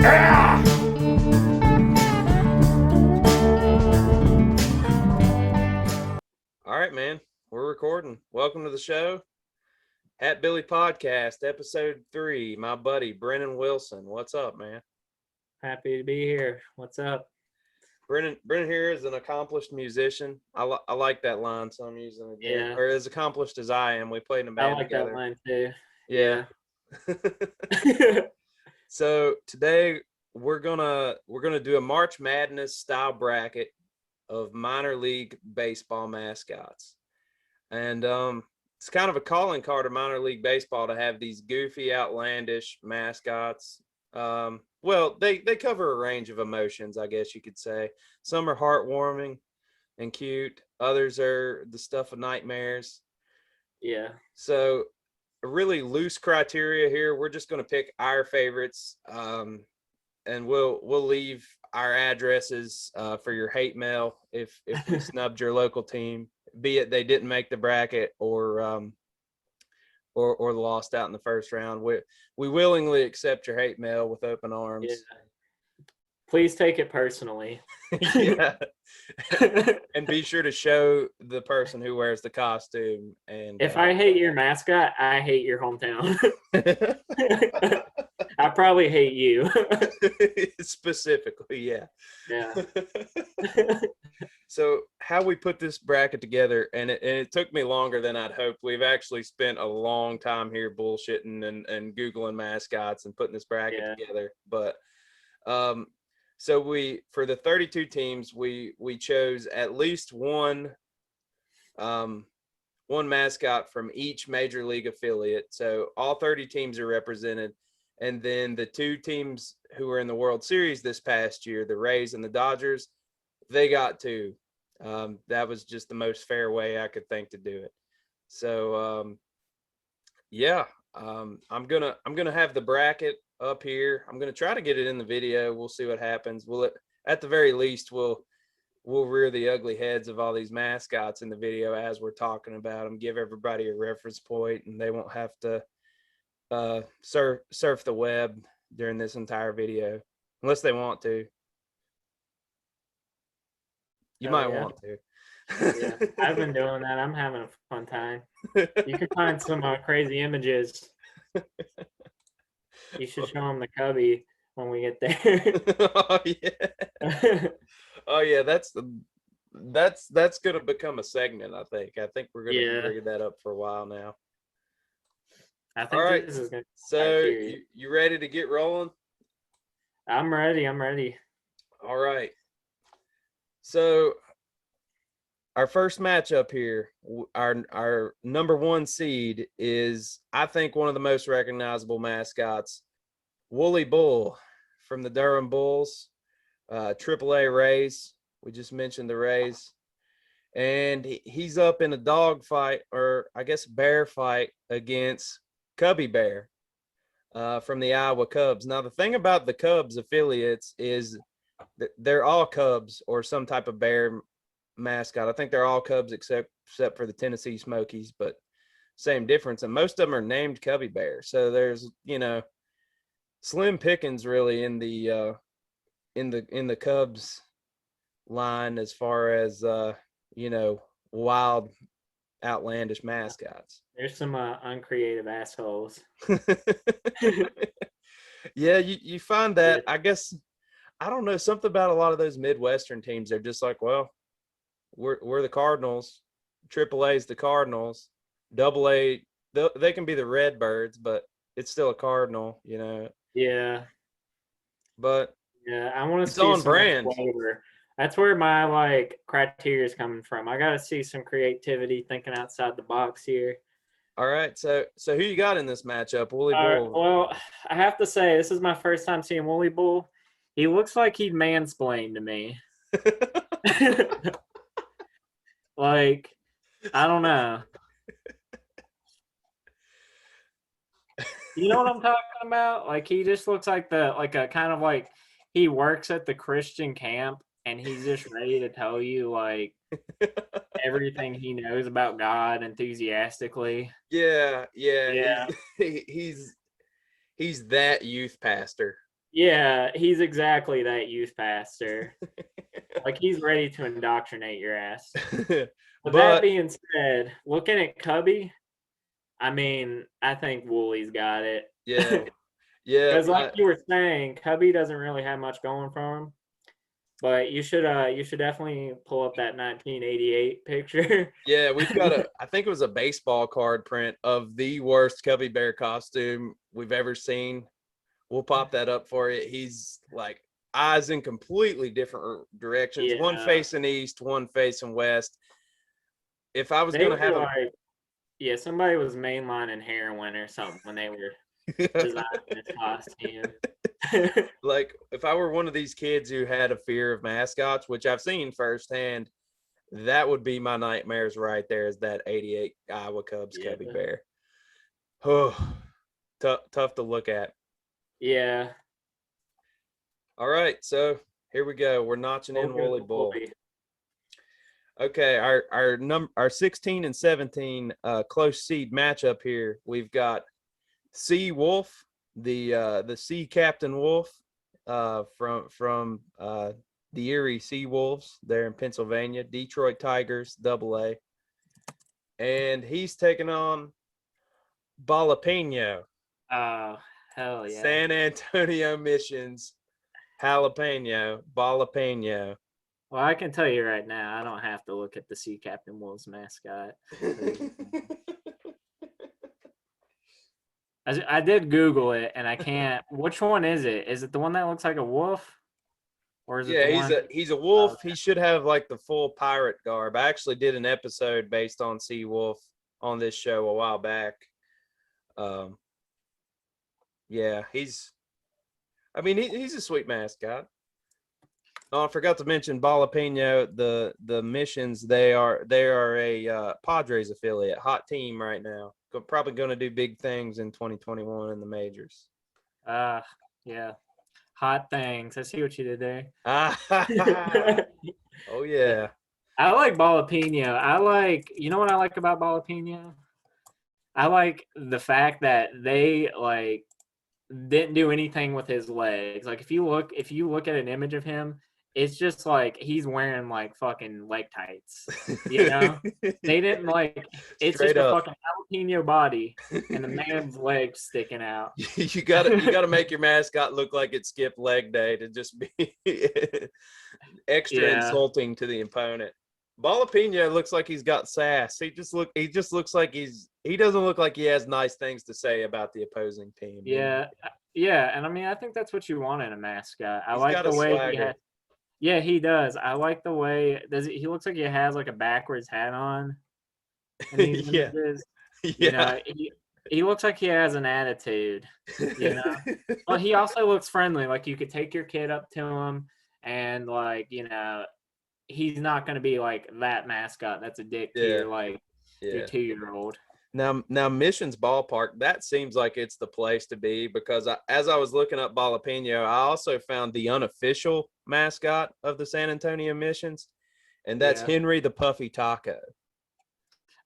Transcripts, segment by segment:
All right, man, we're recording. Welcome to the show. Hatbilly Podcast, episode 3. My buddy, Brennan Wilson. What's up, man? Happy to be here. What's up? Brennan here is an accomplished musician. I like that line, so I'm using it again. Yeah. Or as accomplished as I am. We played in a band I like together. that line too. Yeah. So today we're gonna do a March Madness style bracket of minor league baseball mascots, and it's kind of a calling card of minor league baseball to have these goofy, outlandish mascots. Well, they cover a range of emotions, I guess you could say. Some are heartwarming and cute. Others are the stuff of nightmares. Yeah. So a really loose criteria here. We're just going to pick our favorites, and we'll leave our addresses for your hate mail if we snubbed your local team, be it they didn't make the bracket or lost out in the first round. We willingly accept your hate mail with open arms. Yeah. Please take it personally. Yeah. And be sure to show the person who wears the costume. And if I hate your mascot, I hate your hometown. I probably hate you. Specifically, yeah. Yeah. So how we put this bracket together, and it took me longer than I'd hoped. We've actually spent a long time here bullshitting and Googling mascots and putting this bracket together. But so for the 32 teams, we chose at least one mascot from each major league affiliate. So all 30 teams are represented. And then the two teams who were in the World Series this past year, the Rays and the Dodgers, they got two. That was just the most fair way I could think to do it. So I'm gonna have the bracket up here. I'm gonna try to get it in the video. We'll see what happens. At the very least we'll rear the ugly heads of all these mascots in the video as we're talking about them. Give everybody a reference point, and they won't have to surf the web during this entire video unless they want to. You might want to. Yeah, I've been doing that. I'm having a fun time. You can find some crazy images. You should show them the Cubbie when we get there. Oh yeah. Oh yeah, that's gonna become a segment. I think we're gonna bring that up for a while now. I think all right. This is gonna so you ready to get rolling? I'm ready. All right. So our first matchup here, our number 1 seed is, I think, one of the most recognizable mascots, Woolly Bull from the Durham Bulls, AAA Rays. We just mentioned the Rays. And he's up in a dog fight, or I guess bear fight, against Cubbie Bear from the Iowa Cubs. Now, the thing about the Cubs affiliates is they're all Cubs or some type of bear mascot. I think they're all Cubs except for the Tennessee Smokies, but same difference. And most of them are named Cubbie Bear. So there's, slim pickings really in the Cubs line as far as wild, outlandish mascots. There's some uncreative assholes. Yeah, you find that. I guess, I don't know, something about a lot of those Midwestern teams. They're just like, well, we're the Cardinals. AAA is the Cardinals. AA, they can be the Redbirds, but it's still a Cardinal, Yeah. But yeah, I want to see on some brand. flavor. That's where my criteria is coming from. I got to see some creativity, thinking outside the box here. All right, so who you got in this matchup, Woolly Bull? Well, I have to say, this is my first time seeing Woolly Bull. He looks like he'd mansplain to me. Like, I don't know. You know what I'm talking about? Like, he just looks like a kind of like he works at the Christian camp and he's just ready to tell you like everything he knows about God enthusiastically. Yeah. He's that youth pastor. Yeah, he's exactly that youth pastor. Like, he's ready to indoctrinate your ass. But that But being said, looking at Cubbie, I mean, I think Woolie's got it. yeah, yeah, Because like you were saying, Cubbie doesn't really have much going for him. But you should definitely pull up that 1988 picture. yeah. We've got I think it was a baseball card print of the worst Cubby Bear costume we've ever seen. We'll pop that up for you. He's like eyes in completely different directions. Yeah. One facing east, one facing west. If I was They gonna were have like, yeah, somebody was mainlining heroin or something when they were designing this costume. like if I were one of these kids who had a fear of mascots, which I've seen firsthand, that would be my nightmares right there. Is that '88 Iowa Cubs Yeah. Cubby Bear? Oh, tough to look at. Yeah. All right, so here we go. We're notching in Wooly Bull. Okay, our 16 and 17 close seed matchup here. We've got Sea Wolf, the Sea Captain Wolf, from the Erie Sea Wolves there in Pennsylvania, Detroit Tigers, AA, and he's taking on Ballapeno, Oh, hell yeah. San Antonio Missions, Jalapeno, Ballapeno. Well, I can tell you right now, I don't have to look at the Sea Captain Wolves mascot. I did Google it, and I can't. Which one is it? Is it the one that looks like a wolf, or is it Yeah, the one? he's a wolf. Okay. He should have like the full pirate garb. I actually did an episode based on Sea Wolf on this show a while back. Yeah, he's a sweet mascot. Oh, I forgot to mention Ballapeno. The Missions, they are a Padres affiliate, hot team right now. Probably going to do big things in 2021 in the majors. Yeah, hot things. I see what you did there. Oh yeah. I like Ballapeno. You know what I like about Ballapeno? I like the fact that they like didn't do anything with his legs. Like if you look at an image of him, it's just like he's wearing like fucking leg tights. You know? They didn't like it's Straight just a up. fucking jalapeno body and the man's legs sticking out. You gotta make your mascot look like it skipped leg day to just be extra insulting to the opponent. Ballapeno looks like he's got sass. He just looks like he doesn't look like he has nice things to say about the opposing team. Yeah. Yeah, and I mean I think that's what you want in a mascot. I He's like got the a way swagger. he has. Yeah, he does. I like the way he looks like he has like a backwards hat on in these Yeah. images. Yeah. You know, he looks like he has an attitude, you know. Well, he also looks friendly. Like you could take your kid up to him and like, you know, he's not going to be like that mascot that's a dick to your like your 2-year-old. Now Missions Ballpark, that seems like it's the place to be because as I was looking up Ballapeno, I also found the unofficial mascot of the San Antonio Missions, and that's Henry the Puffy Taco.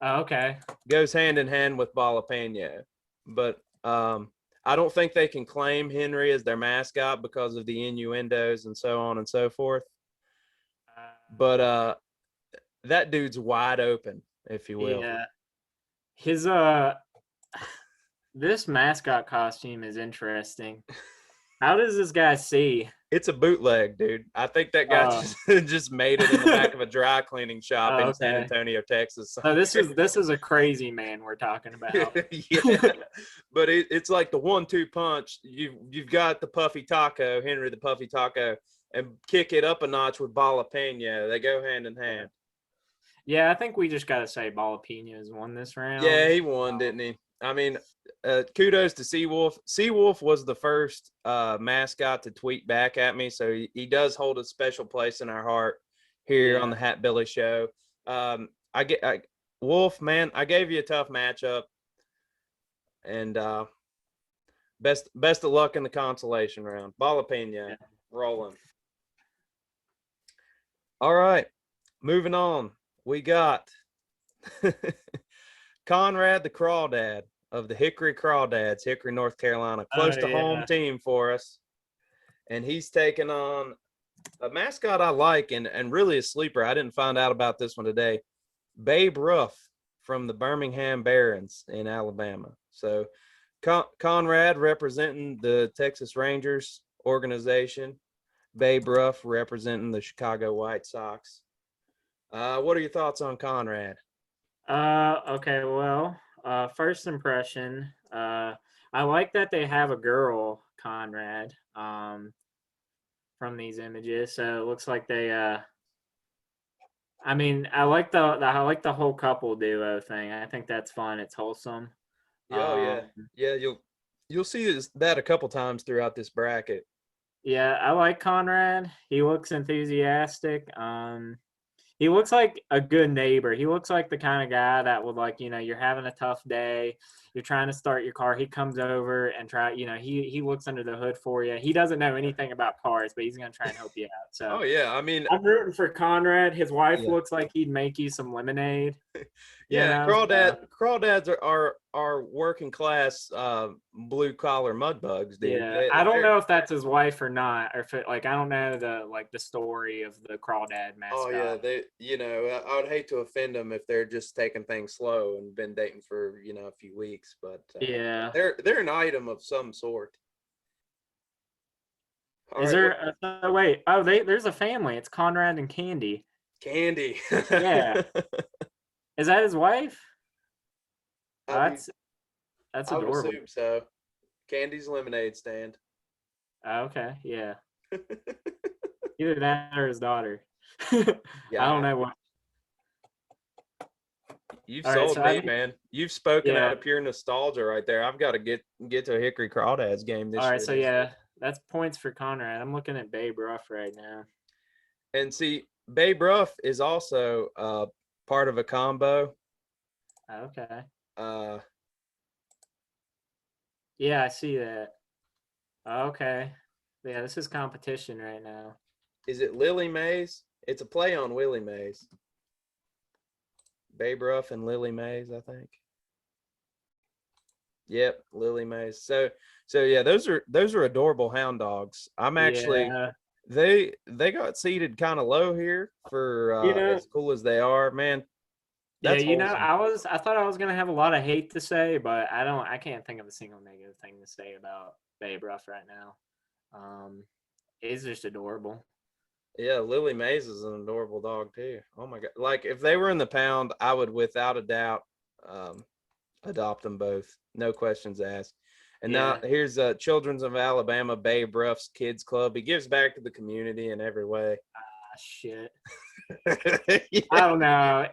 Oh, okay. Goes hand in hand with Ballapeno, but I don't think they can claim Henry as their mascot because of the innuendos and so on and so forth. But that dude's wide open, if you will. Yeah. His this mascot costume is interesting. How does this guy see? It's a bootleg, dude. I think that guy just made it in the back of a dry cleaning shop in San Antonio, Texas. So this is a crazy man we're talking about. Yeah, but it's like the 1-2 punch. You've got the Puffy Taco, Henry the Puffy Taco, and kick it up a notch with Ballapeno. They go hand in hand. Yeah, I think we just got to say Ballapeno's won this round. Yeah, he won, didn't he? I mean, kudos to Seawolf. Seawolf was the first mascot to tweet back at me, so he does hold a special place in our heart here on the Hatbilly show. Wolf, man, I gave you a tough matchup, and best of luck in the consolation round. Ballapeno, rolling. All right, moving on. We got Conrad the Crawdad of the Hickory Crawdads, Hickory, North Carolina. Close to home team for us. and he's taking on a mascot I like and really a sleeper. I didn't find out about this one today. Babe Ruff from the Birmingham Barons in Alabama. So Conrad representing the Texas Rangers organization. Babe Ruff representing the Chicago White Sox. What are your thoughts on Conrad? Okay, well, first impression, I like that they have a girl, Conrad, from these images. So it looks like they I mean, I like the whole couple duo thing. I think that's fun. It's wholesome. Oh yeah. Um, Yeah, you'll see that a couple times throughout this bracket. yeah, I like Conrad. He looks enthusiastic. He looks like a good neighbor. He looks like the kind of guy that would like, you're having a tough day, you're trying to start your car. He comes over and he looks under the hood for you. He doesn't know anything about cars, but he's gonna try and help you out. So Oh yeah, I mean, I'm rooting for Conrad. His wife yeah. looks like he'd make you some lemonade. Yeah, So, crawdads are working class blue collar mud bugs, dude. yeah. I don't know if that's his wife or not, or if I don't know the story of the Crawdad mascot. Oh yeah, I would hate to offend them if they're just taking things slow and been dating for a few weeks, but yeah. they're an item of some sort. All Is right, there wait, oh there's a family. It's Conrad and Candy. Candy. Yeah. Is that his wife? That's I would adorable. assume so. Candy's lemonade stand. Okay, yeah. Either that or his daughter. Yeah, I don't know what. You've All right, sold so me, man. You've spoken out Yeah. of pure nostalgia right there. I've got to get to a Hickory Crawdads game this All year. right, so yeah, that's points for Conrad. I'm looking at Babe Ruff right now. And see, Babe Ruff is also part of a combo. Okay. Uh, Yeah, I see that. Okay. Yeah, this is competition right now. is it Lily Mays? It's a play on Willie Mays. Babe Ruff and Lily Mays, I think. Yep, Lily Mays. So yeah, those are adorable hound dogs. I'm actually Yeah. they got seated kind of low here for as cool as they are, man. That's I thought I was gonna have a lot of hate to say, but I can't think of a single negative thing to say about Babe Ruff right now. It's just adorable. Yeah, Lily Mays is an adorable dog too. Oh my god! Like if they were in the pound, I would without a doubt adopt them both. No questions asked. And now here's Children's of Alabama, Babe Ruff's Kids Club. He gives back to the community in every way. Shit. Yeah. I don't know.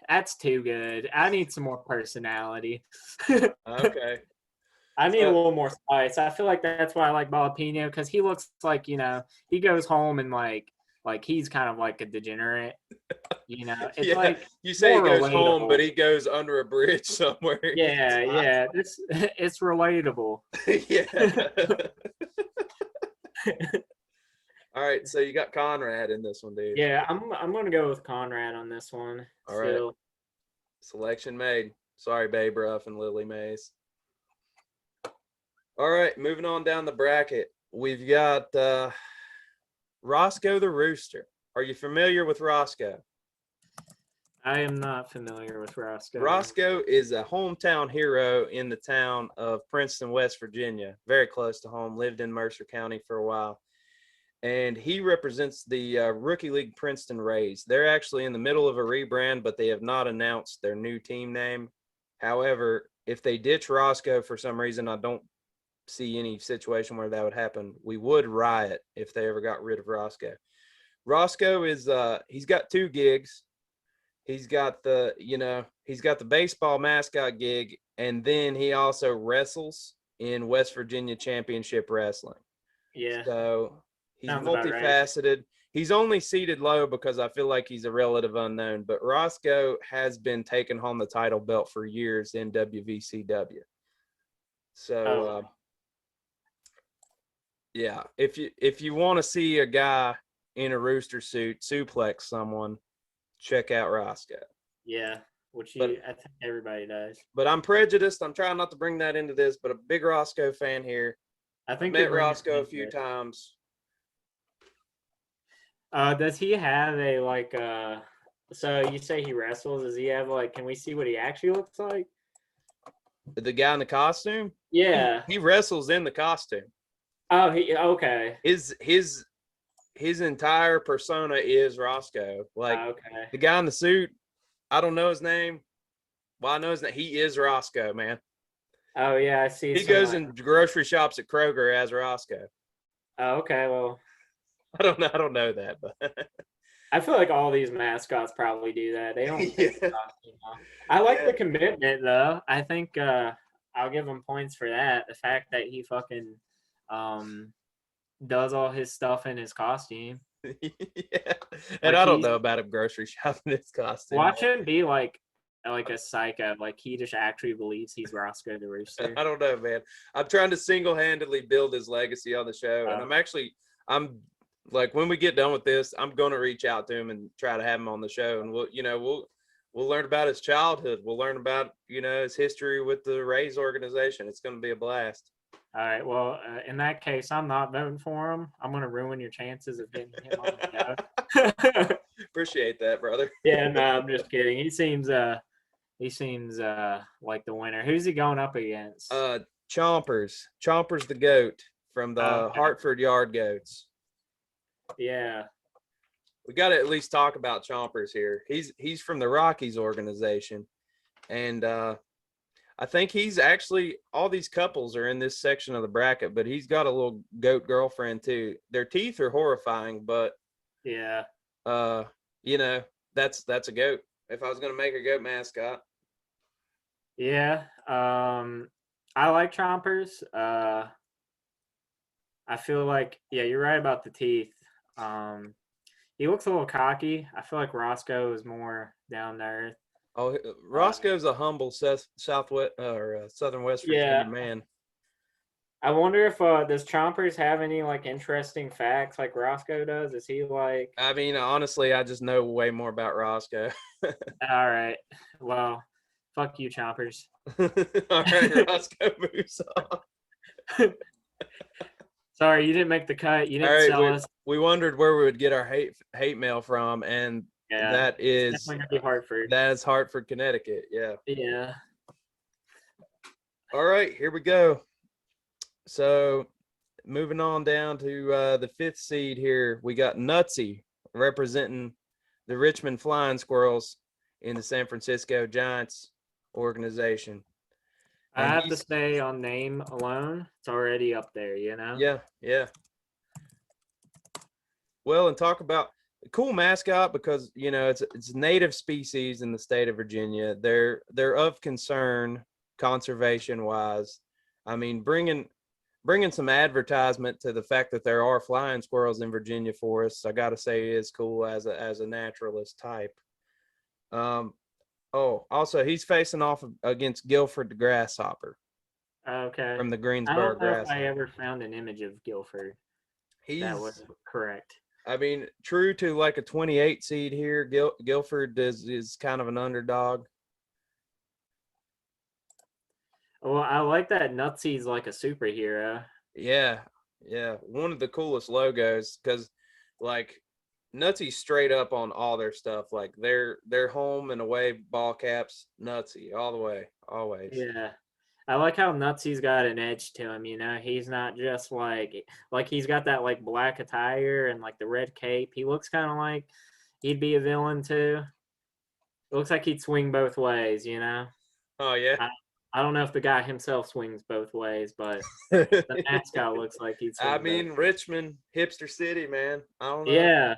That's too good. I need some more personality. Okay. I need a little more spice. I feel like that's why I like Ballapeno, because he looks like, he goes home and like he's kind of like a degenerate. It's yeah, like you say he goes relatable. home, but he goes under a bridge somewhere. Yeah. It's relatable. Yeah. All right, so you got Conrad in this one, dude. Yeah, I'm gonna go with Conrad on this one. All right. Selection made. Sorry, Babe Ruff and Lily Mays. All right, moving on down the bracket. We've got Roscoe the Rooster. Are you familiar with Roscoe? I am not familiar with Roscoe. Roscoe is a hometown hero in the town of Princeton, West Virginia. Very close to home. Lived in Mercer County for a while. And he represents the Rookie League Princeton Rays. They're actually in the middle of a rebrand, but they have not announced their new team name. However, if they ditch Roscoe for some reason, I don't see any situation where that would happen. We would riot if they ever got rid of Roscoe. Roscoe is he's got two gigs. He's got the baseball mascot gig, and then he also wrestles in West Virginia Championship Wrestling. Yeah. So he's Sounds multifaceted. Right. He's only seated low because I feel like he's a relative unknown, but Roscoe has been taking home the title belt for years in WVCW. So yeah, if you want to see a guy in a rooster suit suplex someone, check out Roscoe. Yeah, I think everybody does. But I'm prejudiced. I'm trying not to bring that into this, but a big Roscoe fan here. I met Roscoe a few times. Does he have a like so you say he wrestles, does he have like can we see what he actually looks like? The guy in the costume? Yeah. He wrestles in the costume. Oh, he okay. His entire persona is Roscoe. Like Okay. the guy in the suit, I don't know his name. Well, I know his name. He is Roscoe, man. Oh yeah, I see. He goes in grocery shops at Kroger as Roscoe. Oh, okay, well, I don't know that, but I feel like all these mascots probably do that. They don't take the yeah. costume off. I like the commitment though. I think I'll give him points for that. The fact that he fucking does all his stuff in his costume. Yeah. And Like I don't know about him grocery shopping his costume. watch him be like a psycho. Like he just actually believes he's Roscoe the Rooster. I don't know, man. I'm trying to single-handedly build his legacy on the show, and I'm like, when we get done with this, I'm going to reach out to him and try to have him on the show, and we'll learn about his childhood. We'll learn about his history with the Rays organization. It's going to be a blast. All right. Well, in that case, I'm not voting for him. I'm going to ruin your chances of getting him on the show. Appreciate that, brother. Yeah, no, I'm just kidding. He seems like the winner. Who's he going up against? Chompers the goat from the Hartford Yard Goats. Yeah, we got to at least talk about Chompers here. He's from the Rockies organization, and I think he's actually, all these couples are in this section of the bracket, but he's got a little goat girlfriend too. Their teeth are horrifying, but yeah, that's a goat. If I was going to make a goat mascot. Yeah. I like Chompers. I feel like, yeah, you're right about the teeth. He looks a little cocky. I feel like Roscoe is more down to earth. Oh, Roscoe's a humble Southwest or Southern West Virginia man. I wonder if does Chompers have any like interesting facts like Roscoe does? Is he like? I mean, honestly, I just know way more about Roscoe. All right. Well, fuck you, Chompers. All right, Roscoe moves on. Sorry, you didn't make the cut. You didn't sell us. We wondered where we would get our hate mail from, and that is definitely gonna be Hartford. That is Hartford, Connecticut. Yeah. Yeah. All right, here we go. So, moving on down to the 5th seed here, we got Nutzy representing the Richmond Flying Squirrels in the San Francisco Giants organization. I have to say, on name alone, it's already up there, Yeah. Well, and talk about a cool mascot because it's native species in the state of Virginia. They're of concern conservation wise. I mean, bringing some advertisement to the fact that there are flying squirrels in Virginia for us, I got to say, is cool as a naturalist type. Also, he's facing off against Guilford the Grasshopper. Okay. From the Greensboro I don't know Grasshopper. if I ever found an image of Guilford. That was correct. I mean, true to like a 28 seed here, Guilford is kind of an underdog. Well, I like that Nutzy's like a superhero. Yeah. One of the coolest logos because, like, Nutzy's straight up on all their stuff. Like their home and away ball caps, Nutzy all the way, always. Yeah. I like how Nutzy's got an edge to him, He's not just like he's got that like black attire and like the red cape. He looks kind of like he'd be a villain too. It looks like he'd swing both ways, Oh yeah. I don't know if the guy himself swings both ways, but the mascot looks like he'd swing. I mean, Richmond, hipster city, man. I don't know. Yeah.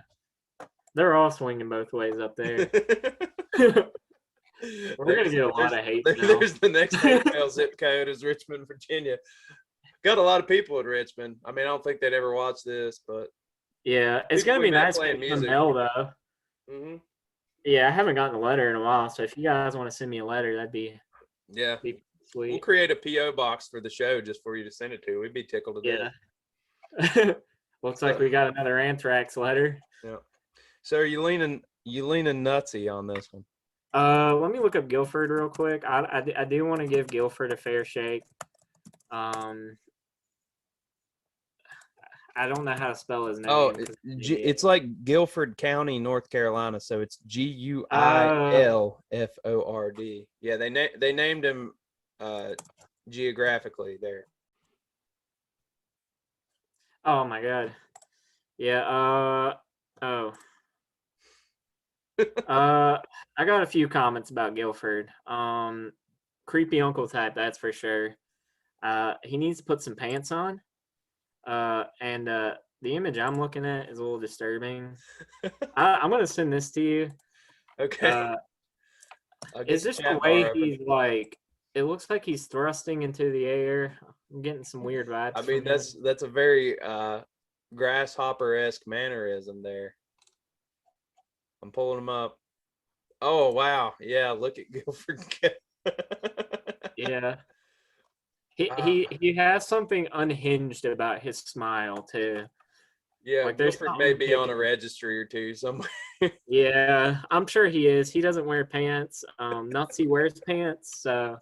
They're all swinging both ways up there. We're going to get a lot of hate now. There's the next hate mail zip code is Richmond, Virginia. Got a lot of people in Richmond. I mean, I don't think they'd ever watch this, but yeah, it's going to be nice playing music. Mail, though. Mm-hmm. Yeah, I haven't gotten a letter in a while, so if you guys want to send me a letter, that'd be sweet. We'll create a P.O. box for the show just for you to send it to. We'd be tickled to death. Yeah. Looks like we got another anthrax letter. Yeah. So are you leaning Nutzy on this one? Let me look up Guilford real quick. I do want to give Guilford a fair shake. I I don't know how to spell his name. Oh, 'cause it's like Guilford County, North Carolina. So it's Guilford. Yeah, they named him geographically there. Oh my god. Yeah. Oh. I got a few comments about Guilford. Creepy uncle type, that's for sure. He needs to put some pants on. And the image I'm looking at is a little disturbing. I'm gonna send this to you. Okay. It's just the way he's like. It looks like he's thrusting into the air. I'm getting some weird vibes. I mean, that's a very Grasshopper-esque mannerism there. I'm pulling him up. Oh wow, yeah. Look at Guilford. Yeah. He has something unhinged about his smile too. Yeah, like Guilford may be on a registry or two somewhere. Yeah, I'm sure he is. He doesn't wear pants. Nutzy wears pants, so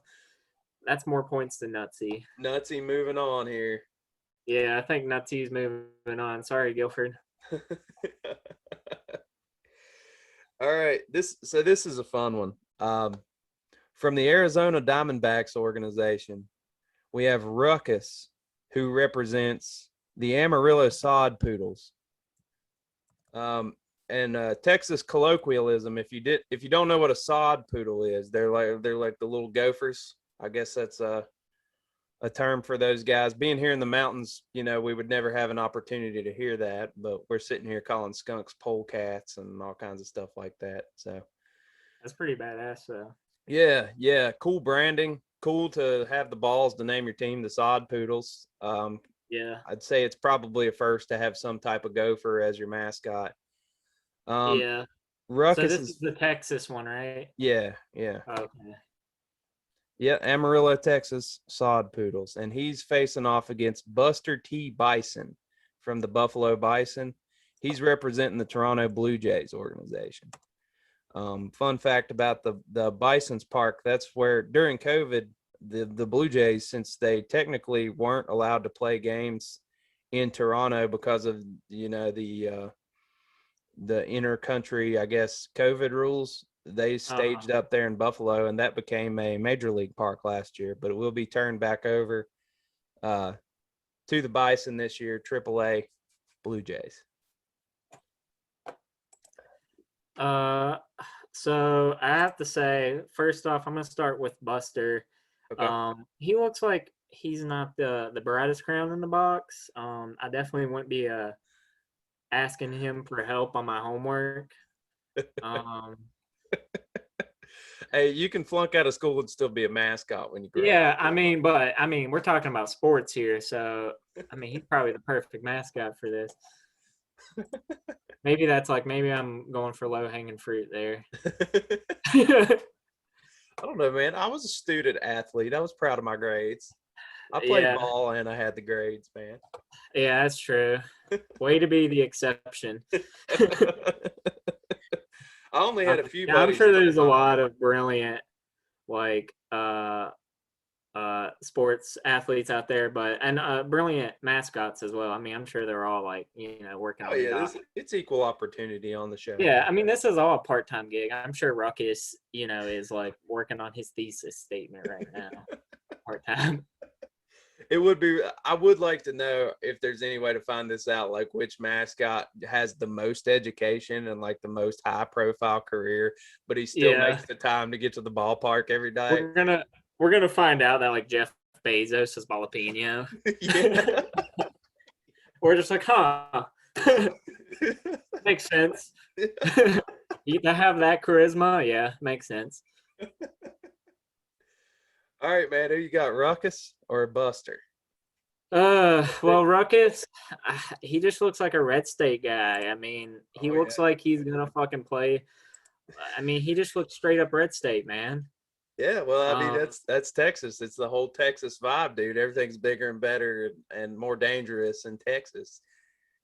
that's more points than Nutzy. Nutzy moving on here. Yeah, I think Nutzy's moving on. Sorry, Guilford. All right, this is a fun one. From the Arizona Diamondbacks organization, we have Ruckus, who represents the Amarillo Sod Poodles. And Texas colloquialism, if you don't know what a sod poodle is, they're like the little gophers. I guess that's a term for those guys. Being here in the mountains, we would never have an opportunity to hear that, but we're sitting here calling skunks polecats and all kinds of stuff like that. So that's pretty badass, though. Yeah, cool branding. Cool to have the balls to name your team the Sod Poodles. Yeah, I'd say it's probably a first to have some type of gopher as your mascot. Yeah. Ruckus so this is the Texas one, right? Yeah. Okay. Yeah, Amarillo, Texas, Sod Poodles. And he's facing off against Buster T. Bison from the Buffalo Bison. He's representing the Toronto Blue Jays organization. Fun fact about the Bison's Park, that's where during COVID, the Blue Jays, since they technically weren't allowed to play games in Toronto because of, the inter-country, I guess, COVID rules, they staged up there in Buffalo, and that became a major league park last year, but it will be turned back over to the Bison this year, AAA Blue Jays. So I have to say, first off, I'm gonna start with Buster. Okay. He looks like he's not the brightest crown in the box. I definitely wouldn't be asking him for help on my homework. Hey, you can flunk out of school and still be a mascot when you grow Yeah, up. we're talking about sports here, so he's probably the perfect mascot for this. Maybe I'm going for low hanging fruit there. I don't know, man. I was a student athlete. I was proud of my grades. I played ball and I had the grades, man. Yeah, that's true. Way to be the exception. I only had a few buddies. I'm sure there's a lot of brilliant sports athletes out there, and brilliant mascots as well. I'm sure they're all working on the it's equal opportunity on the show. Yeah, this is all a part-time gig. I'm sure Ruckus, is working on his thesis statement right now. Part-time. It would be, I would like to know if there's any way to find this out, which mascot has the most education and the most high profile career, but he still makes the time to get to the ballpark every day. We're gonna find out that Jeff Bezos is Ballapeno. Yeah. We're just makes sense. You have that charisma, yeah, makes sense. All right, man. Who you got, Ruckus or Buster? Well, Ruckus, he just looks like a Red State guy. He looks like he's gonna fucking play. He just looks straight up Red State, man. Yeah, well, that's Texas. It's the whole Texas vibe, dude. Everything's bigger and better and more dangerous in Texas.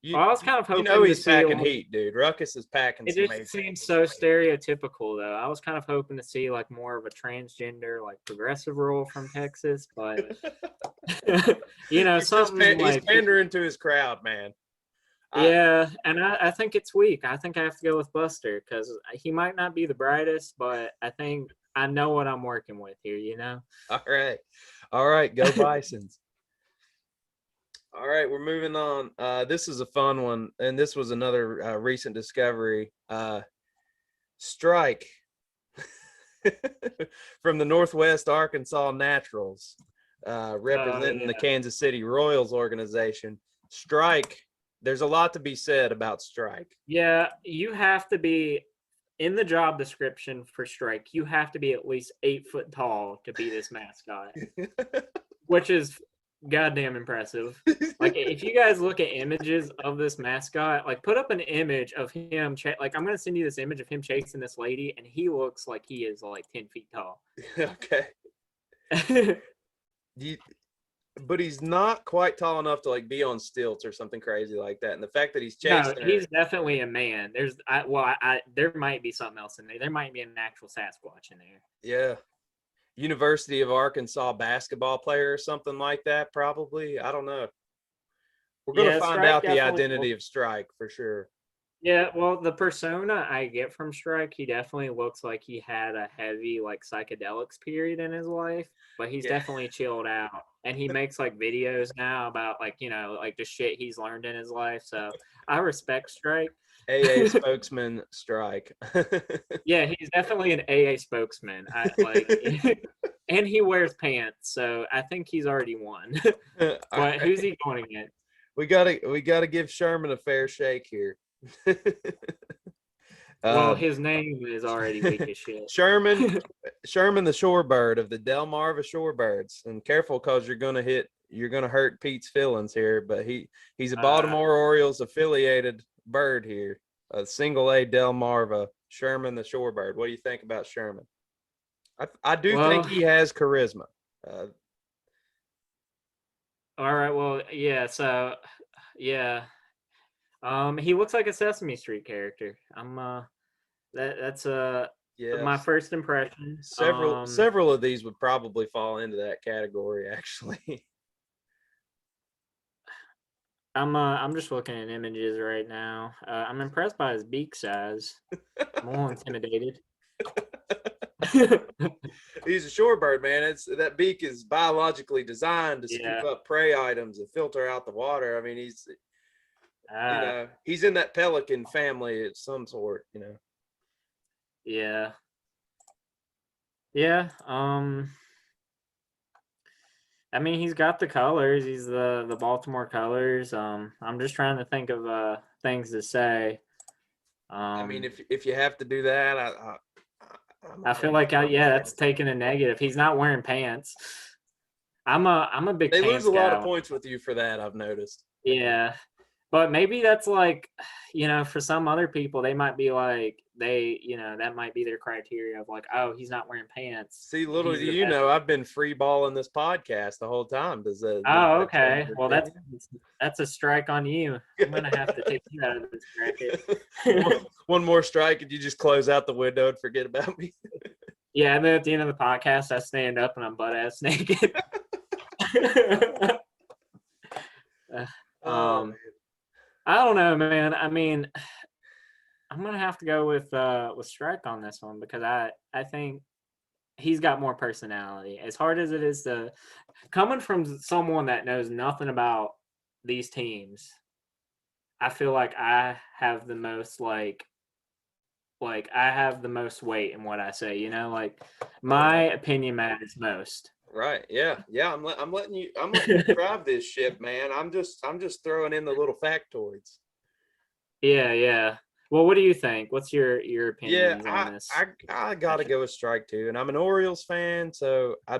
You Well, I was kind of you hoping know to he's see packing like, heat, dude. Ruckus is packing it some just major seems heat. so stereotypical though. I was kind of hoping to see like more of a transgender, like progressive role from Texas, but something He's like pandering to his crowd, man. yeah, and I think it's weak. I think I have to go with Buster because he might not be the brightest, but I think I know what I'm working with here, All right, go Bisons. All right, we're moving on. This is a fun one, and this was another recent discovery. Strike from the Northwest Arkansas Naturals, representing the Yeah. Kansas City Royals organization. Strike, there's a lot to be said about Strike. Yeah, you have to be in the job description for Strike. You have to be at least 8 foot tall to be this mascot, which is goddamn impressive. Like, if you guys look at images of this mascot, like, put up an image of him. Like, I'm gonna send you this image of him chasing this lady, and he looks like he is like 10 feet tall. Okay. But he's not quite tall enough to like be on stilts or something crazy like that. And the fact that he's chasing No, her, he's definitely a man. There might be something else in there. There might be an actual Sasquatch in there. yeah. University of Arkansas basketball player or something like that, probably. I don't know. We're gonna find Strike out the definitely. identity of Strike for sure. Yeah, well, the persona I get from Strike, he definitely looks like he had a heavy like psychedelics period in his life, but he's definitely chilled out. And he makes like videos now about like, like the shit he's learned in his life. So I respect Strike. AA spokesman Strike. Yeah, he's definitely an AA spokesman. I like and he wears pants, so I think he's already won. But who's he going against? We gotta give Sherman a fair shake here. Well, his name is already weak as shit. Sherman the Shorebird of the Delmarva Shorebirds. And careful, because you're gonna hurt Pete's feelings here, but he's a Baltimore Orioles affiliated bird here. A single A Delmarva, Sherman the Shorebird. What do you think about Sherman? I think he has charisma. All right, well, yeah, so yeah. He looks like a Sesame Street character. That's my first impression. Several of these would probably fall into that category, actually. I'm just looking at images right now. I'm impressed by his beak size. I'm a little intimidated. He's a shorebird, man. That beak is biologically designed to scoop up prey items and filter out the water. I mean, he's in that pelican family of some sort, Yeah. I mean, he's got the colors. He's the Baltimore colors. I'm just trying to think of things to say. I mean, if you have to do that, I feel like that's taking a negative. He's not wearing pants. I'm a big. They lose a lot of points with you for that, I've noticed. Yeah, but maybe that's like, for some other people, they might be like that might be their criteria of like, oh, he's not wearing pants. See, little do you know, I've been free balling this podcast the whole time. Okay. Well, that's a strike on you. I'm gonna have to take you out of this bracket. One more strike, and you just close out the window and forget about me. Yeah, and then at the end of the podcast, I stand up and I'm butt ass naked. I don't know, man. I mean, I'm gonna have to go with Strike on this one because I think he's got more personality. As hard as it is to coming from someone that knows nothing about these teams, I feel like I have the most like I have the most weight in what I say. Like my opinion matters most. Right. Yeah. I'm letting you drive this ship, man. I'm just throwing in the little factoids. Yeah. Well, what do you think? What's your opinions on this? I gotta go with Strike too, and I'm an Orioles fan, so I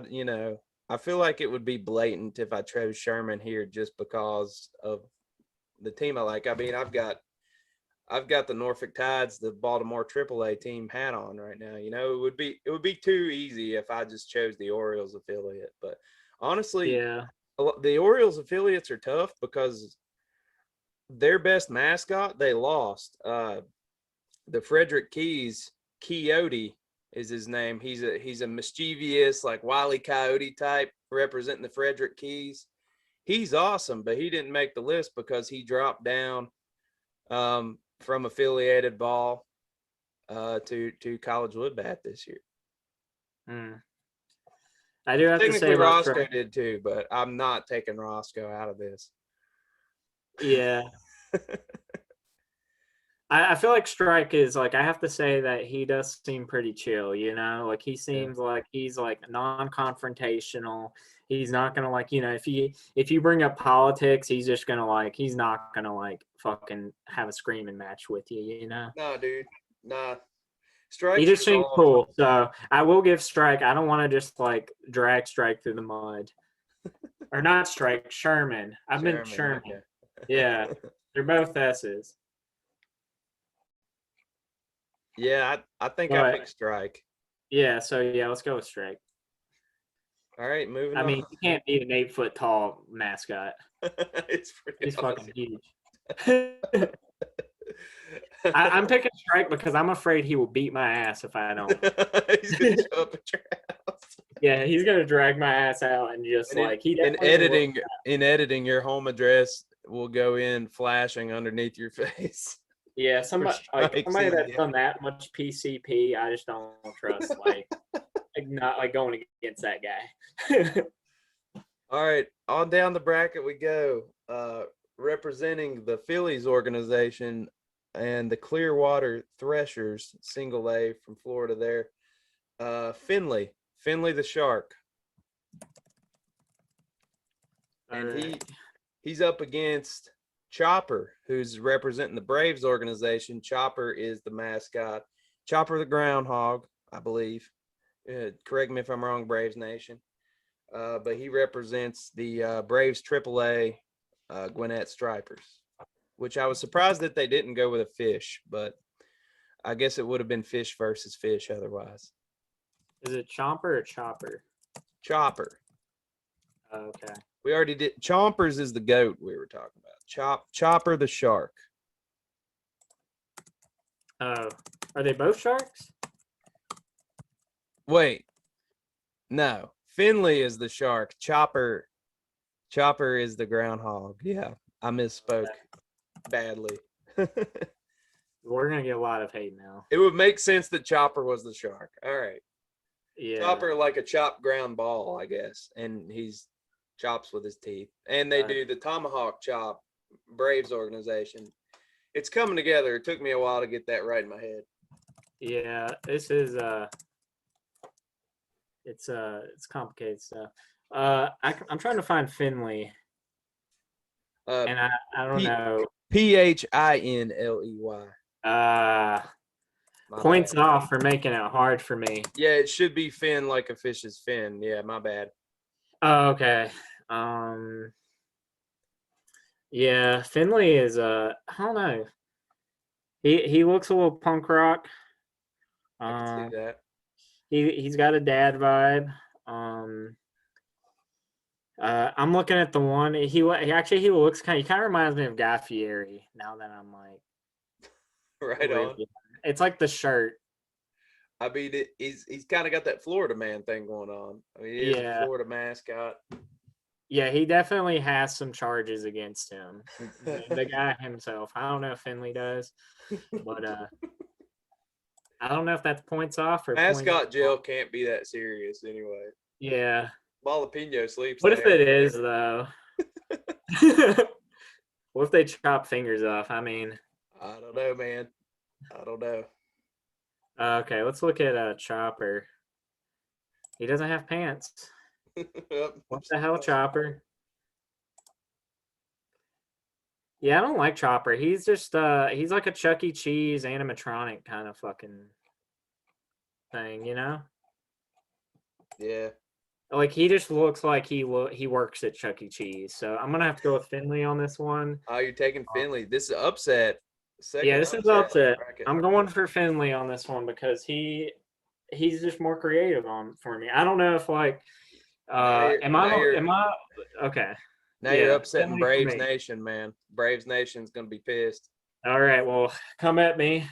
feel like it would be blatant if I chose Sherman here just because of the team I like. I mean, I've got the Norfolk Tides, the Baltimore AAA team hat on right now. It would be too easy if I just chose the Orioles affiliate. But honestly, the Orioles affiliates are tough because their best mascot, they lost. The Frederick Keys, Coyote is his name. He's a mischievous, like Wile E. Coyote type representing the Frederick Keys. He's awesome, but he didn't make the list because he dropped down from affiliated ball to College Woodbat this year. I do have to say Technically about Roscoe did too, but I'm not taking Roscoe out of this. Yeah. I feel like Strike is like, I have to say that he does seem pretty chill, you know, like he seems like he's like non-confrontational. He's not gonna like, you know, if you bring up politics, he's just gonna like, he's not gonna like fucking have a screaming match with you, you know. No, dude, nah. Strike. He just seems cool, so I will give Strike. I don't want to just like drag Strike through the mud, or not Strike, Sherman. I've been Sherman. Okay. Yeah, they're both S's. Yeah, I think I picked Strike. Yeah, so yeah, let's go with Strike. All right, moving on. I mean, you can't beat an 8-foot tall mascot. He's fucking huge. I'm picking Strike because I'm afraid he will beat my ass if I don't. He's gonna show up at your house. Yeah, he's gonna drag my ass out and just in editing, your home address will go in flashing underneath your face. Yeah, somebody that's done that much PCP, I just don't trust. Like not like going against that guy. All right, on down the bracket we go. Representing the Phillies organization and the Clearwater Threshers, single A from Florida there. Phinley the Shark. And he's up against Chopper, who's representing the Braves organization. Chopper is the mascot. Chopper the Groundhog, I believe. Correct me if I'm wrong, Braves Nation. But he represents the Braves AAA Gwinnett Stripers, which I was surprised that they didn't go with a fish, but I guess it would have been fish versus fish otherwise. Is it Chomper or Chopper? Chopper. Okay. We already did. Chompers is the goat we were talking about. Chopper the shark. Oh, are they both sharks? Wait. No. Phinley is the shark. Chopper is the groundhog. Yeah, I misspoke badly. We're gonna get a lot of hate now. It would make sense that Chopper was the shark. All right. Yeah. Chopper like a chopped ground ball, I guess, and he's chops with his teeth. And they do the tomahawk chop. Braves organization. It's coming together. It took me a while to get that right in my head. Yeah, this is it's complicated stuff. I'm trying to find Phinley. And I don't know. Phinley. Points off for making it hard for me. Yeah, it should be fin like a fish's fin. Yeah, my bad. Oh, okay. Yeah, Phinley is I don't know. He looks a little punk rock. I can see that. He's got a dad vibe. I'm looking at the one. He looks kind of reminds me of Guy Fieri. Now that I'm like, right on. It's like the shirt. I mean, he's kind of got that Florida man thing going on. I mean, he is a Florida mascot. Yeah, he definitely has some charges against him. The guy himself. I don't know if Phinley does, but I don't know if that's points off or mascot jail can't be that serious anyway. Yeah. Ballapeno sleeps. What if it is though? What if they chop fingers off? I mean, I don't know, man. I don't know. Okay, let's look at Chopper. He doesn't have pants. What the hell, Chopper? Yeah, I don't like Chopper. He's just he's like a Chuck E. Cheese animatronic kind of fucking thing, you know? Yeah. Like he just looks like he works at Chuck E. Cheese. So I'm gonna have to go with Phinley on this one. Oh, you're taking Phinley. This is upset. Yeah, this is upset. I'm going for Phinley on this one because he's just more creative for me. I don't know if like am I okay. Now you're Yeah, upsetting Phinley for Braves me. Nation, man. Braves Nation's gonna be pissed. All right, well, come at me.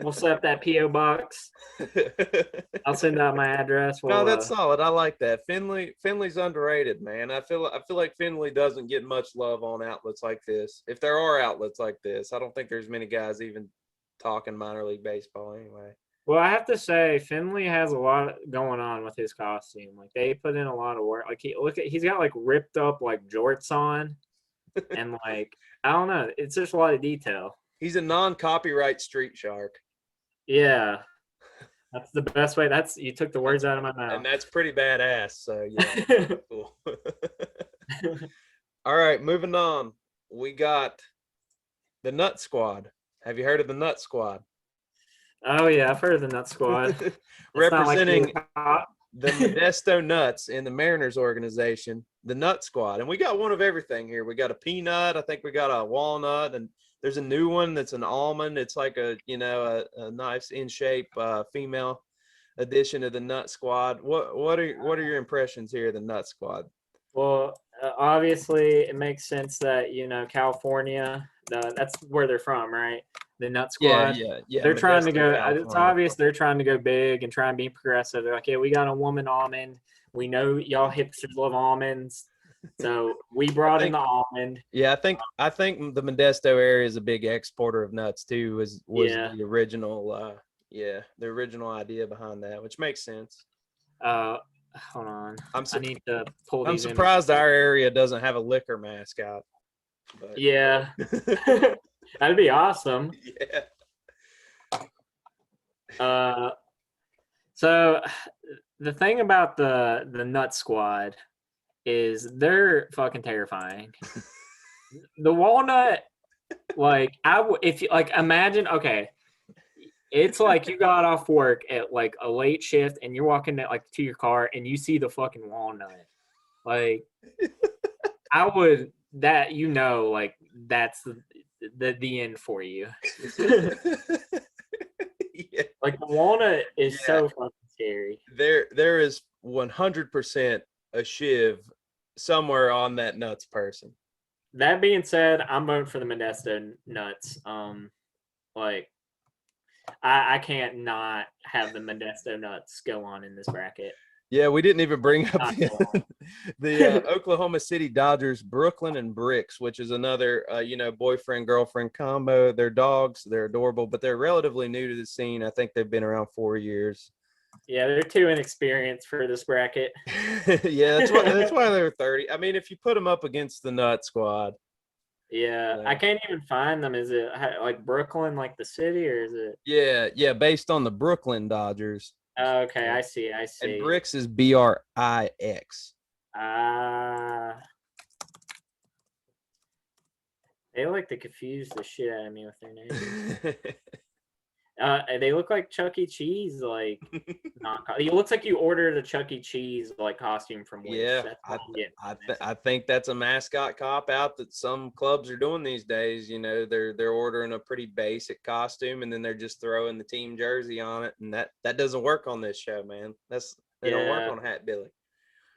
We'll set up that PO box. I'll send out my address. No, We'll, that's solid. I like that. Finley's underrated, man. I feel like Finley doesn't get much love on outlets like this. If there are outlets like this, I don't think there's many guys even talking minor league baseball anyway. Well, I have to say, Finley has a lot going on with his costume. Like they put in a lot of work. Like he's got like ripped up like jorts on, and like I don't know, it's just a lot of detail. He's a non-copyright street shark. Yeah, that's the best way. You took the words out of my mouth. And that's pretty badass. So yeah, cool. All right, moving on. We got the Nut Squad. Have you heard of the Nut Squad? Oh yeah, I've heard of the Nut Squad. Representing the Modesto Nuts in the Mariners organization, the Nut Squad. And we got one of everything here. We got a peanut. I think we got a walnut, and there's a new one that's an almond. It's like a nice in shape female addition to the Nut Squad. What are your impressions here of the Nut Squad? Well, obviously it makes sense that California, that's where they're from, right? The Nut Squad. Yeah. They're trying to Modesto, go. California. It's obvious they're trying to go big and try and be progressive. They're like, yeah, we got a woman almond. We know y'all hipsters love almonds, so we brought in the almond. Yeah, I think the Modesto area is a big exporter of nuts too. Was the original the original idea behind that, which makes sense. Hold on. I need to pull these. I'm surprised our area doesn't have a liquor mascot. But. Yeah. That'd be awesome. Yeah. So the thing about the Nut Squad is they're fucking terrifying. The walnut, like if you like imagine, okay, it's like you got off work at like a late shift and you're walking to your car and you see the fucking walnut. Like I would like that's the end for you. Yeah. Like the walnut is so fucking scary. There is 100% a shiv somewhere on that nuts person. That being said, I'm voting for the Modesto Nuts. Like I can't not have the Modesto Nuts go on in this bracket. Yeah, we didn't even bring up the Oklahoma City Dodgers, Brooklyn and Brix, which is another, boyfriend-girlfriend combo. They're dogs. They're adorable, but they're relatively new to the scene. I think they've been around 4 years. Yeah, they're too inexperienced for this bracket. Yeah, that's why they're 30. I mean, if you put them up against the Nut Squad. Yeah, I can't even find them. Is it like Brooklyn, like the city, or is it? Yeah, based on the Brooklyn Dodgers. Oh, okay, I see. And Brix is Brix. They like to confuse the shit out of me with their name. They look like Chuck E. Cheese, like it looks like you ordered a Chuck E. Cheese like costume from Wish. Yeah, I think that's a mascot cop out that some clubs are doing these days. They're ordering a pretty basic costume and then they're just throwing the team jersey on it, and that doesn't work on this show, man. They don't work on Hatbilly.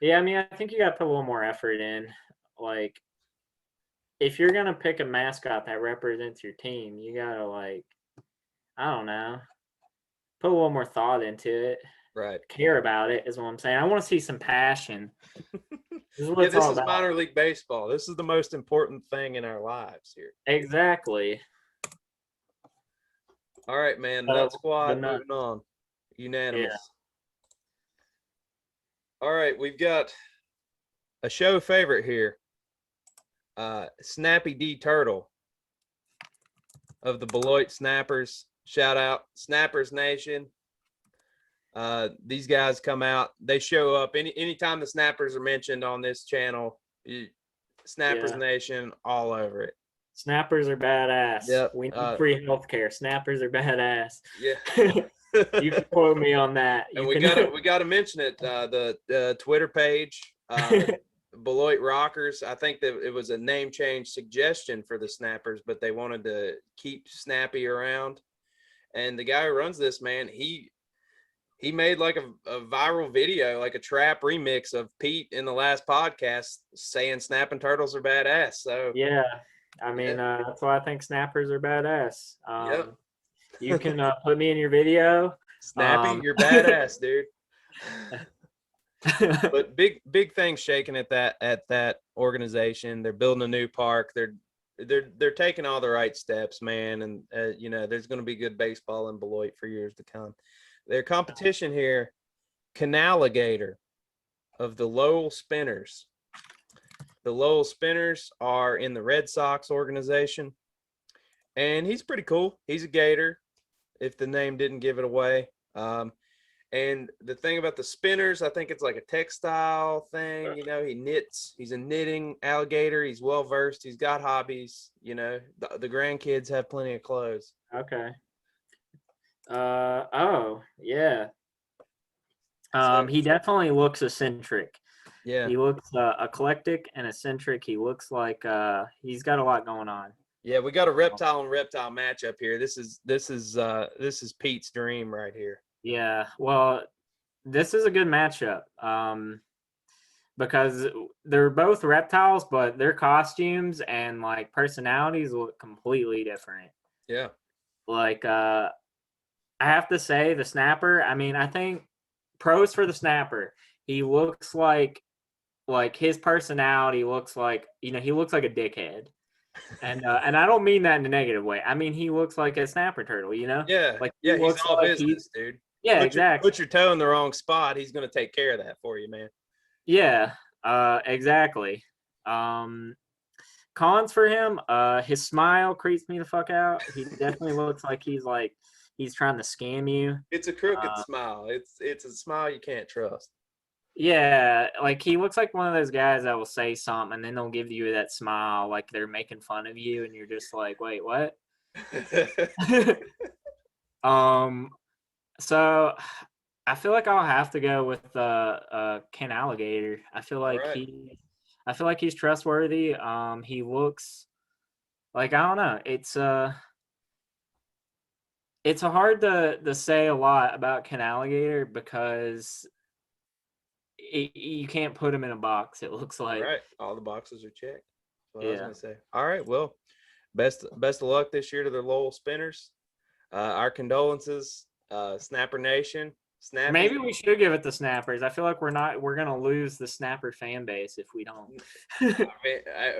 Yeah, I mean, I think you got to put a little more effort in. Like, if you're gonna pick a mascot that represents your team, you gotta I don't know, put a little more thought into it. Right. Care about it is what I'm saying. I want to see some passion. This is minor league baseball. This is the most important thing in our lives here. Exactly. All right, man. Nut Squad, moving on. Unanimous. Yeah. All right, we've got a show favorite here. Snappy D Turtle of the Beloit Snappers. Shout out Snappers Nation. These guys come out. They show up anytime the Snappers are mentioned on this channel. Snappers Nation all over it. Snappers are badass. Yep. We need free healthcare. Snappers are badass. Yeah. You can quote me on that. And we got to mention it. The Twitter page, Beloit Rockers. I think that it was a name change suggestion for the Snappers, but they wanted to keep Snappy around. And the guy who runs this, man, he he made like a viral video, like a trap remix of Pete in the last podcast saying snapping turtles are badass. So Yeah, I mean, that's why I think snappers are badass. Yep. You can put me in your video. Snappy, you're badass, dude. But big things shaking at that organization. They're building a new park. They're taking all the right steps, man. And there's going to be good baseball in Beloit for years to come. Their competition here, Canaligator of the Lowell Spinners. The Lowell Spinners are in the Red Sox organization, and he's pretty cool. He's a Gator, if the name didn't give it away. And the thing about the Spinners, I think it's like a textile thing. He knits. He's a knitting alligator. He's well versed. He's got hobbies. The grandkids have plenty of clothes. Okay. Oh yeah. He definitely looks eccentric. Yeah. He looks eclectic and eccentric. He looks like he's got a lot going on. Yeah, we got a reptile and reptile matchup here. This is Pete's dream right here. Yeah, well, this is a good matchup because they're both reptiles, but their costumes and like personalities look completely different. Yeah. Like I have to say the snapper, I mean, I think pros for the snapper. He looks like his personality looks like, he looks like a dickhead. And I don't mean that in a negative way. I mean, he looks like a snapper turtle, Yeah. Like he's all business, dude. Yeah, exactly. Put your toe in the wrong spot. He's going to take care of that for you, man. Yeah, exactly. Cons for him, his smile creeps me the fuck out. He definitely looks like he's trying to scam you. It's a crooked smile. It's a smile you can't trust. Yeah, like he looks like one of those guys that will say something and then they'll give you that smile like they're making fun of you and you're just like, wait, what? So I feel like I'll have to go with Canaligator. I feel like he's trustworthy. He looks like, I don't know. It's hard to say a lot about Canaligator because you can't put him in a box. It looks like right. All the boxes are checked. That's what yeah. I was gonna say. All right. Well, best of luck this year to the Lowell Spinners. Our condolences, Snapper Nation. Snappy. Maybe we should give it to Snappers. I feel like we're gonna lose the Snapper fan base if we don't. I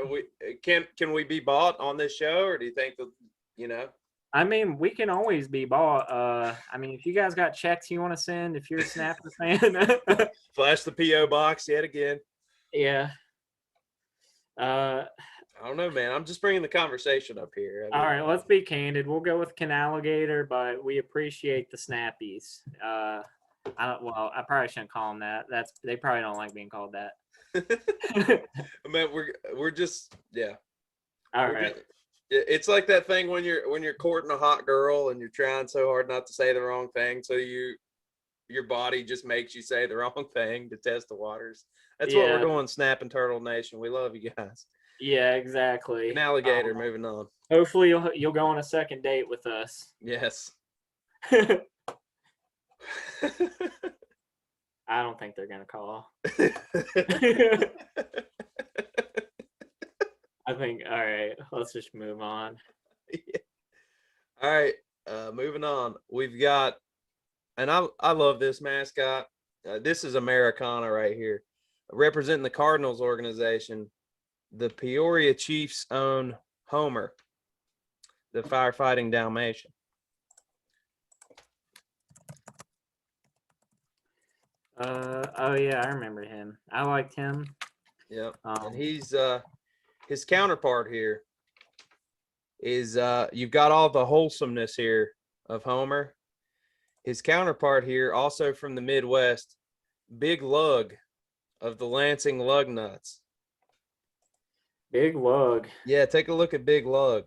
mean, can we be bought on this show, or do you think that I mean, we can always be bought. I mean, if you guys got checks you want to send, if you're a Snapper fan, flash the PO box yet again. Yeah. I don't know, man. I'm just bringing the conversation up here. All right, let's be candid. We'll go with Canaligator, but we appreciate the Snappies. I probably shouldn't call them that. They probably don't like being called that. I mean, we're just All right. It's like that thing when you're courting a hot girl and you're trying so hard not to say the wrong thing, so your body just makes you say the wrong thing to test the waters. That's what we're doing, Snapping Turtle Nation. We love you guys. Yeah, exactly. Canaligator, moving on. Hopefully you'll go on a second date with us. Yes. I don't think they're gonna call. I think, all right, let's just move on. Yeah. All right, moving on. We've got, and I love this mascot. This is Americana right here, representing the Cardinals organization. The Peoria Chiefs own Homer, the firefighting Dalmatian. Oh yeah, I remember him. I liked him. Yep. And he's his counterpart here is you've got all the wholesomeness here of Homer. His counterpart here, also from the Midwest, Big Lug of the Lansing Lug Nuts. Big Lug. Yeah, take a look at Big Lug.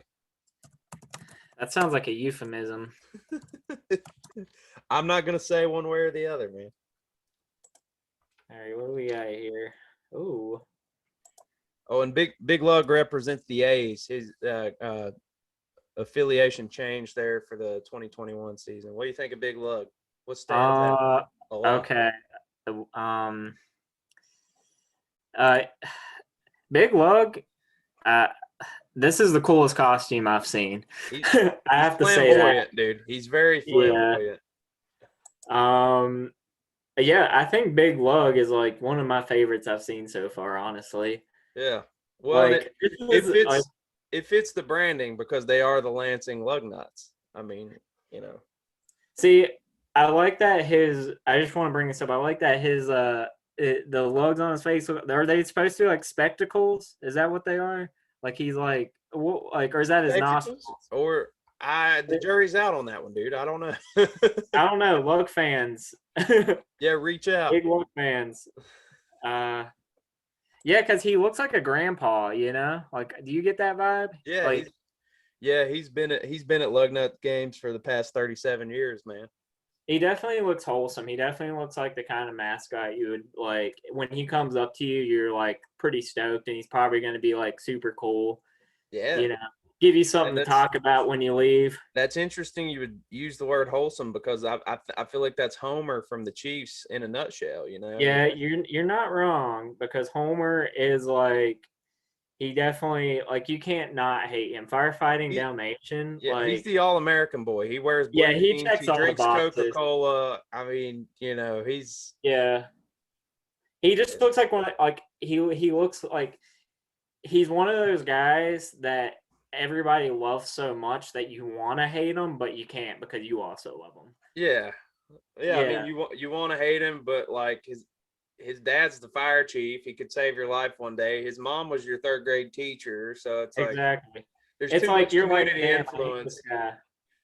That sounds like a euphemism. I'm not gonna say one way or the other, man. All right, what do we got here? Ooh. Oh, and Big Lug represents the A's. His affiliation changed there for the 2021 season. What do you think of Big Lug? What stands out a lot? Okay. Uh, Big Lug. This is the coolest costume I've seen. I have to say that. Flamboyant, dude. He's very flamboyant. Yeah, I think Big Lug is like one of my favorites I've seen so far, honestly. Yeah. Well, Like, it fits the branding because they are the Lansing Lug Nuts. I mean, you know. See, I like that I just want to bring this up. I like that the lugs on his face. Are they supposed to be like spectacles? Is that what they are? Like he's like, what, like, or is that his nostrils? Or the jury's out on that one, dude. I don't know. I don't know. Lug fans. Yeah, reach out. Big Lug fans. Yeah, because he looks like a grandpa, you know? Like, do you get that vibe? Yeah, like, he's been at Lug Nut games for the past 37 years, man. He definitely looks wholesome. He definitely looks like the kind of mascot you would like when he comes up to you, you're like pretty stoked, and he's probably going to be like super cool. Yeah. You know, give you something to talk about when you leave. That's interesting. You would use the word wholesome because I feel like that's Homer from the Chiefs in a nutshell. You know. Yeah, you're not wrong because Homer is like. He definitely you can't not hate him. Firefighting Dalmatian, yeah, he's the all-American boy. He wears blue jeans, he checks all the boxes. Coca-Cola. I mean, you know, he's he just looks like he looks like he's one of those guys that everybody loves so much that you want to hate him, but you can't because you also love him. Yeah. I mean, you want to hate him, but like his dad's the fire chief. He could save your life one day. His mom was your third grade teacher, so it's like there's too much community influence.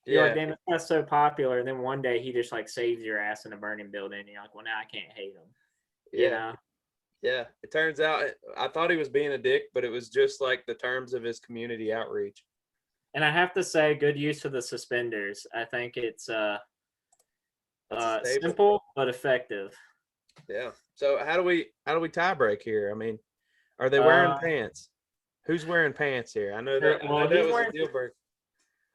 You're like, damn, this guy's so popular, and then one day he just like saves your ass in a burning building, and you're like, well, now I can't hate him. You know? Yeah. It turns out I thought he was being a dick, but it was just like the terms of his community outreach. And I have to say, good use of the suspenders. I think it's simple but effective. Yeah. So how do we tie break here? I mean, are they wearing pants? Who's wearing pants here? I know that was a deal breaker.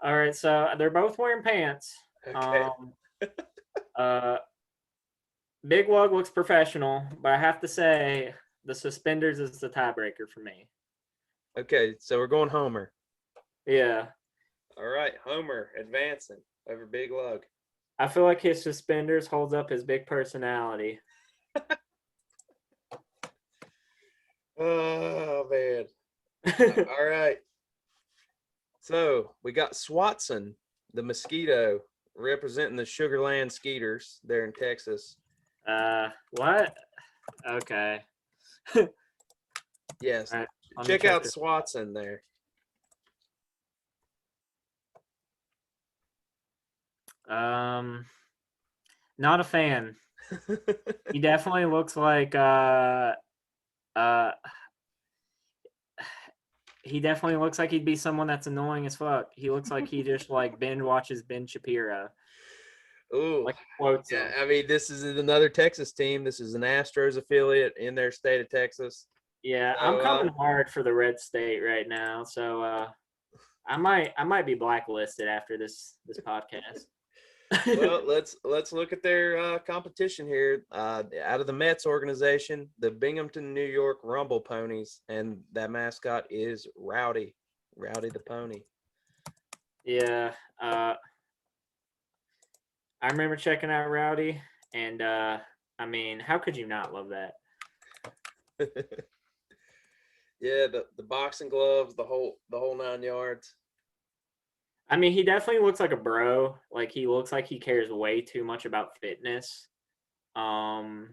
All right, so they're both wearing pants. Okay. Big Lug looks professional, but I have to say the suspenders is the tiebreaker for me. Okay, so we're going Homer. Yeah. All right, Homer advancing over Big Lug. I feel like his suspenders holds up his big personality. Oh man. All right. So we got Swatson, the mosquito, representing the Sugarland Skeeters there in Texas. What? Okay. Yes. Right, check out Swatson there. Not a fan. He definitely looks like he definitely looks like he'd be someone that's annoying as fuck. He looks like he just like binge watches Ben Shapiro. Ooh. Like quotes him. I mean, this is another Texas team. This is an Astros affiliate in their state of Texas. Yeah, so, I'm coming hard for the red state right now. So I might be blacklisted after this podcast. Well, let's look at their competition here. Out of the Mets organization, the Binghamton, New York Rumble Ponies, and that mascot is Rowdy the pony. Yeah, I remember checking out Rowdy, and I mean, how could you not love that? Yeah, the boxing gloves, the whole 9 yards. I mean, he definitely looks like a bro. Like he looks like he cares way too much about fitness. But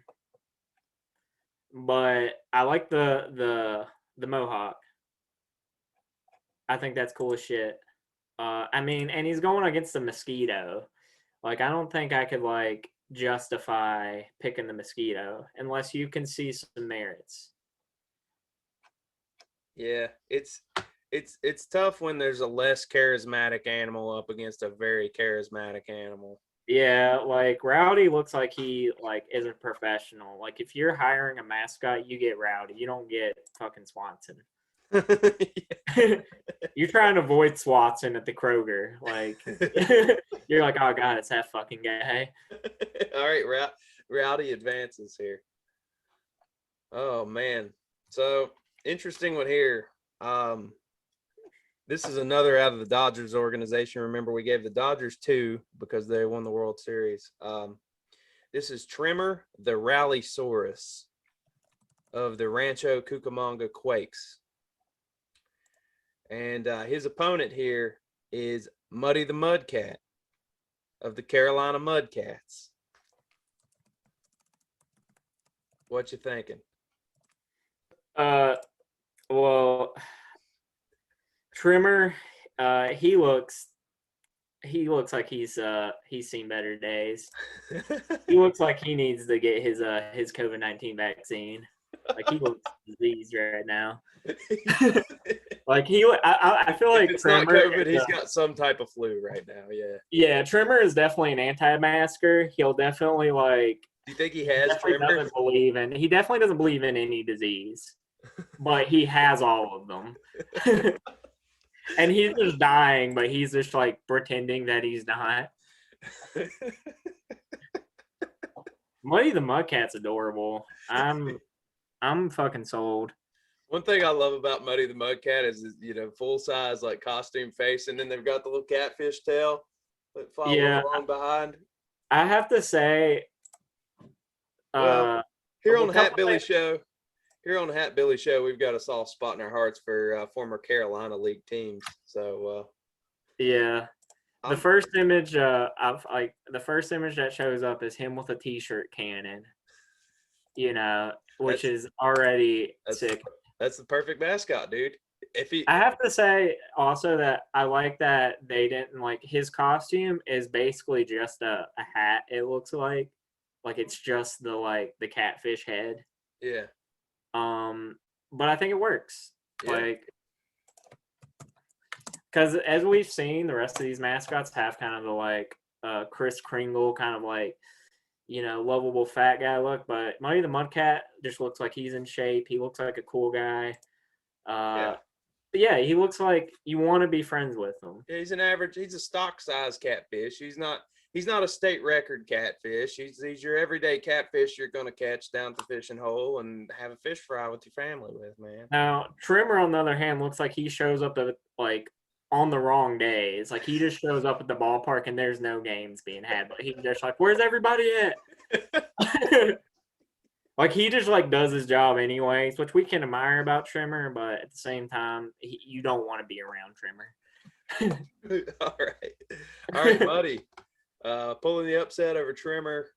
I like the mohawk. I think that's cool as shit. I mean, and he's going against the mosquito. Like, I don't think I could like justify picking the mosquito unless you can see some merits. Yeah, it's tough when there's a less charismatic animal up against a very charismatic animal. Yeah, like Rowdy looks like he like isn't professional. Like if you're hiring a mascot, you get Rowdy. You don't get fucking Swatson. You're trying to avoid Swatson at the Kroger. Like, you're like, oh god, it's that fucking guy. All right, Rowdy advances here. Oh man, so interesting one here. This is another out of the Dodgers organization. Remember, we gave the Dodgers 2 because they won the World Series. This is Tremor, the Rallysaurus of the Rancho Cucamonga Quakes. And his opponent here is Muddy the Mudcat of the Carolina Mudcats. What you thinking? Well, Tremor, he looks like he's seen better days. He looks like he needs to get his COVID-19 vaccine. Like he looks diseased right now. Like I feel like if it's Tremor, not COVID, he's got some type of flu right now. Yeah. Yeah, Tremor is definitely an anti-masker. He'll definitely like. Do you think he has Tremor? He definitely doesn't believe in any disease, but he has all of them. And he's just dying, but he's just like pretending that he's not. Muddy the Mudcat's adorable. I'm fucking sold. One thing I love about Muddy the Mudcat is, full size like costume face, and then they've got the little catfish tail that follows along behind. I have to say, here on the Hatbilly Show, we've got a soft spot in our hearts for former Carolina League teams. So the first image that shows up is him with a t-shirt cannon, which is already sick. That's the perfect mascot, dude. I have to say also that I like that they didn't like his costume is basically just a hat. It looks like it's just the catfish head. Yeah. But I think it works. Yeah. Because as we've seen, the rest of these mascots have kind of the Kris Kringle kind of lovable fat guy look. But Muddy the Mudcat just looks like he's in shape. He looks like a cool guy. Yeah, he looks like you want to be friends with him. Yeah, he's a stock size catfish. He's not a state record catfish. He's your everyday catfish you're gonna catch down at the fishing hole and have a fish fry with your family with, man. Now, Tremor, on the other hand, looks like he shows up at on the wrong days. Like he just shows up at the ballpark and there's no games being had. But he's just like, where's everybody at? Like he just does his job anyways, which we can admire about Tremor, but at the same time, you don't want to be around Tremor. All right, Muddy. Pulling the upset over Tremor.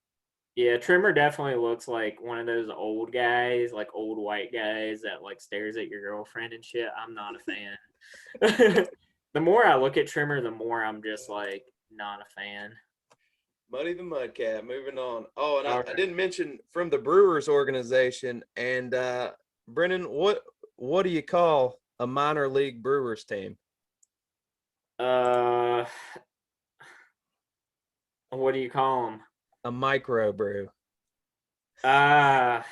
Yeah, Tremor definitely looks like one of those old guys, like old white guys that stares at your girlfriend and shit. I'm not a fan. The more I look at Tremor, the more I'm just not a fan. Muddy the Mudcat, moving on. Oh, and I didn't mention from the Brewers organization. And Brennan, what do you call a minor league Brewers team? What do you call them? A microbrew. That's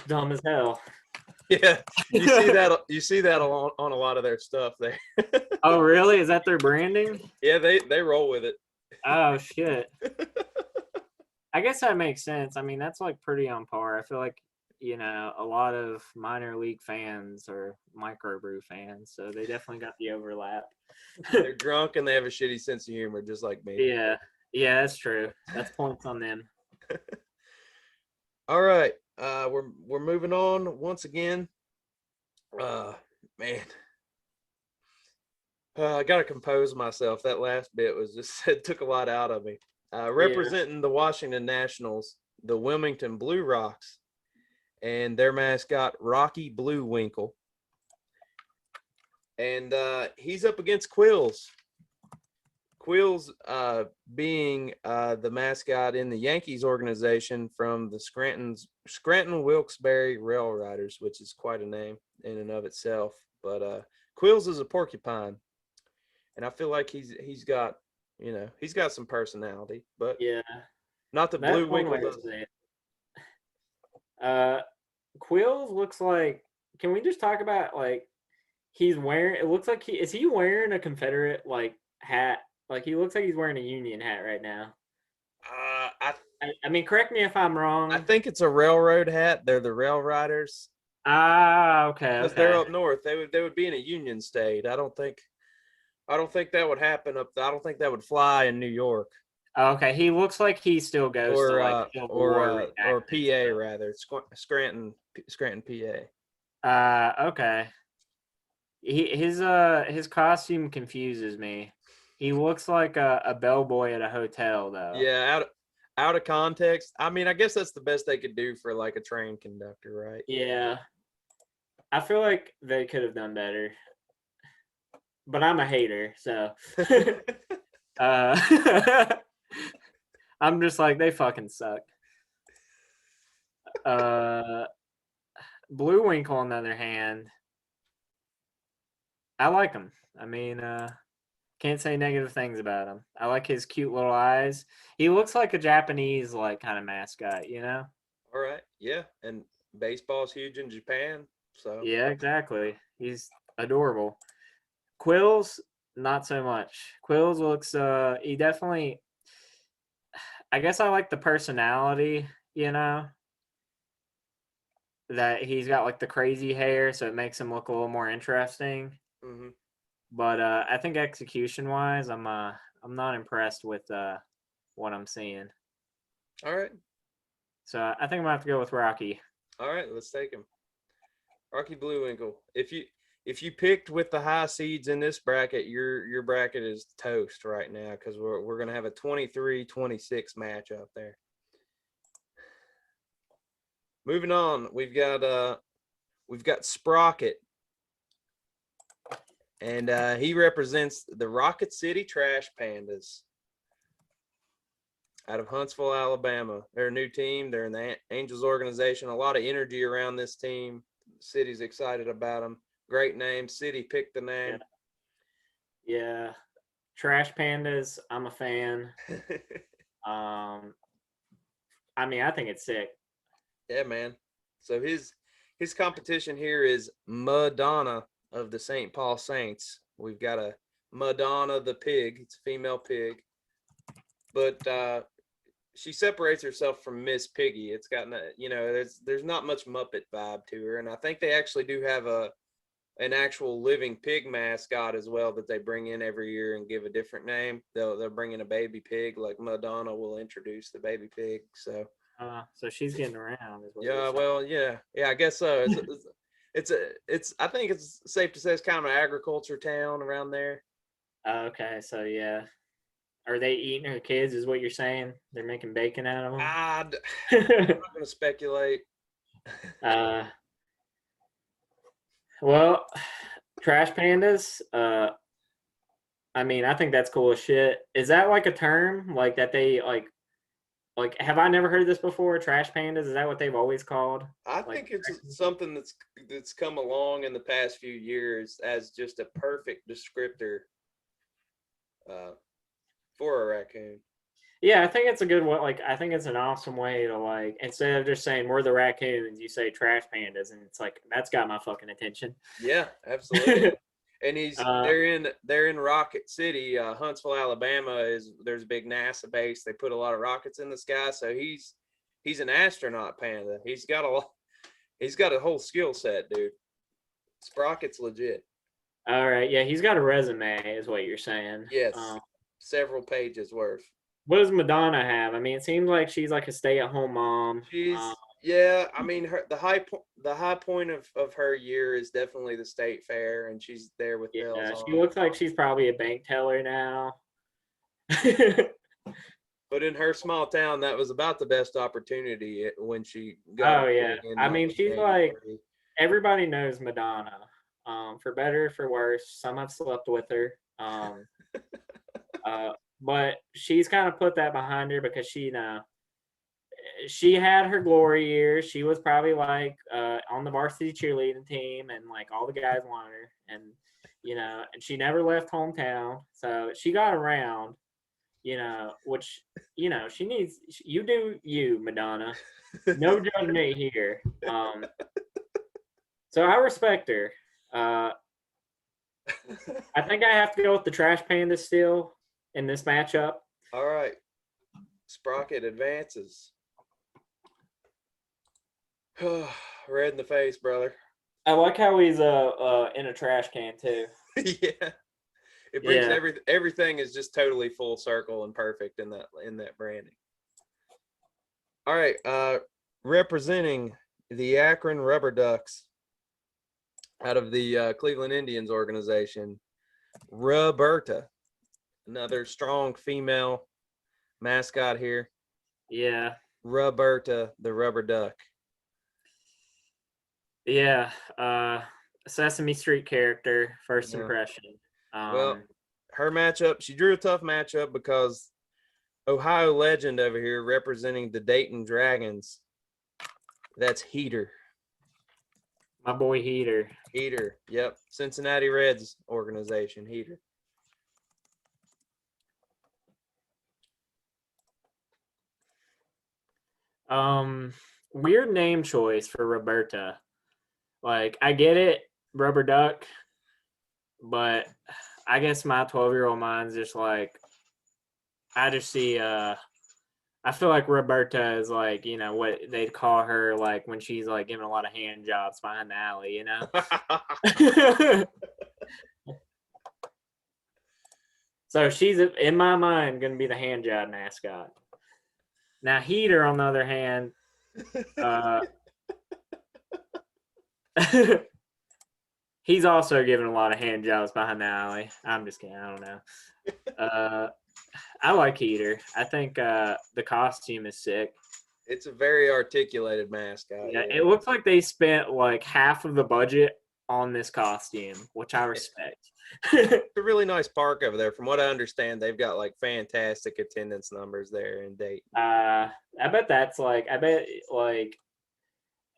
dumb as hell. Yeah, you see that on a lot of their stuff there. Oh, really? Is that their branding? Yeah, they roll with it. Oh shit. I guess that makes sense. I mean, that's pretty on par. I feel like, a lot of minor league fans are microbrew fans, so they definitely got the overlap. They're drunk and they have a shitty sense of humor, just like me. Yeah, that's true. That's points on them. All right, we're moving on once again. Man, I gotta compose myself. That last bit was just it took a lot out of me. Representing the Washington Nationals, the Wilmington Blue Rocks, and their mascot Rocky Bluewinkle, and he's up against Quills. Quills being the mascot in the Yankees organization from the Scranton Wilkes-Barre Rail Riders, which is quite a name in and of itself. But Quills is a porcupine, and I feel like he's got some personality, but not the Bluewinkle does. Quills looks like can we just talk about like he's wearing? It looks like is he wearing a Confederate like hat? Like he looks like he's wearing a Union hat right now. I mean, correct me if I'm I wrong. think it's a railroad hat. They're the rail riders. Ah, okay, Because they're okay. up north. They would be in a Union state. I don't think that would happen I don't think that would fly in New York Okay, he looks like he still goes to like Civil War or reenactments, PA though. rather. Scranton, PA. Okay. His costume confuses me. He looks like a bellboy at a hotel, though. Yeah, out of context. I mean, I guess that's the best they could do for like a train conductor, right? Yeah, I feel like they could have done better, but I'm a hater, so uh, I'm just like they fucking suck. Bluewinkle, on the other hand, I like him. I mean, can't say negative things about him. I like his cute little eyes. He looks like a Japanese like kind of mascot, you know? All right. Yeah, and baseball's huge in Japan, so Yeah, exactly. He's adorable. Quills, not so much. Quills looks he definitely I guess I like the personality, you know, that he's got like the crazy hair, so it makes him look a little more interesting. hmm But I think execution wise, I'm not impressed with what I'm seeing. All right. So I think I'm gonna have to go with Rocky. All right, let's take him. Rocky Bluewinkle. If you picked with the high seeds in this bracket, your bracket is toast right now because we're gonna have a 23-26 match up there. Moving on, we've got Sprocket, and he represents the Rocket City Trash Pandas out of Huntsville, Alabama. They're a new team. They're in the Angels organization. A lot of energy around this team. The city's excited about them. Great name. City picked the name. Yeah. Trash Pandas, I'm a fan. I mean, I think it's sick. Yeah, man. So his competition here is Mudonna of the St. Paul Saints. We've got a Mudonna the pig. It's a female pig, but she separates herself from Miss Piggy. It's got there's not much Muppet vibe to her, and I think they actually do have an actual living pig mascot as well that they bring in every year and give a different name. They'll bring in a baby pig, like Madonna will introduce the baby pig. So she's getting around. Yeah, well, yeah, I guess so. It's I think it's safe to say it's kind of an agriculture town around there. Okay, so yeah. Are they eating her kids? Is what you're saying? They're making bacon out of them. I'm not going to speculate. Well, Trash Pandas. I mean, I think that's cool as shit. Is that like a term like that they like? Have I never heard this before? Trash Pandas. Is that what they've always called? I think it's something that's come along in the past few years as just a perfect descriptor for a raccoon. Yeah, I think it's a good way. Like, I think it's an awesome way to like instead of just saying we're the raccoons, you say Trash Pandas, and it's like that's got my fucking attention. Yeah, absolutely. And they're in Rocket City, Huntsville, Alabama. There's a big NASA base. They put a lot of rockets in the sky, so he's an astronaut panda. He's got a whole skill set, dude. Sprocket's legit. All right, yeah, he's got a resume, is what you're saying. Yes, several pages worth. What does Mudonna have? I mean, it seems like she's like a stay-at-home mom. Yeah, I mean, the high point of her year is definitely the state fair, and she's there with bells on. She looks like she's probably a bank teller now. But in her small town, that was about the best opportunity when she got. Oh yeah, I mean, she's like everybody knows Mudonna. For better, for worse, some have slept with her. But she's kind of put that behind her because she had her glory years. She was probably like on the varsity cheerleading team, and like all the guys wanted her, and and she never left hometown, so she got around, which she needs. You do you, Madonna. No judgment here. So I respect her. I think I have to go with the Trash Panda still in this matchup. All right. Sprocket advances. Red in the face, brother. I like how he's in a trash can too. Yeah. It brings everything is just totally full circle and perfect in that branding. All right, representing the Akron Rubber Ducks out of the Cleveland Indians organization, Rubberta, another strong female mascot here. Yeah. Rubberta, the rubber duck. Yeah. Sesame Street character, first impression. Well, her matchup, she drew a tough matchup because Ohio legend over here representing the Dayton Dragons. That's Heater. My boy Heater. Heater, yep. Cincinnati Reds organization, Heater. Weird name choice for Rubberta. Like, I get it, rubber duck, but I guess my 12-year-old mind's just like, I just see I feel like Rubberta is like, you know, what they'd call her like when she's like giving a lot of hand jobs behind the alley, you know? So she's, in my mind, going to be the hand job mascot. Now, Heater, on the other hand, he's also giving a lot of hand jobs behind the alley. I'm just kidding. I don't know. I like Heater. I think the costume is sick. It's a very articulated mascot. Yeah, it looks like they spent like half of the budget on this costume, which I respect. It's a really nice park over there. From what I understand, they've got like fantastic attendance numbers there in Dayton. I bet that's like,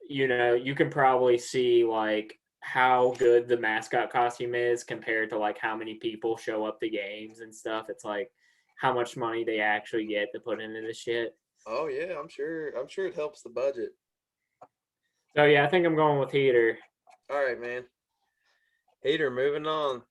you know, you can probably see like how good the mascot costume is compared to like how many people show up to games and stuff. It's like how much money they actually get to put into this shit. Oh yeah, I'm sure it helps the budget. So yeah, I think I'm going with Heater. All right, man. Heater, moving on.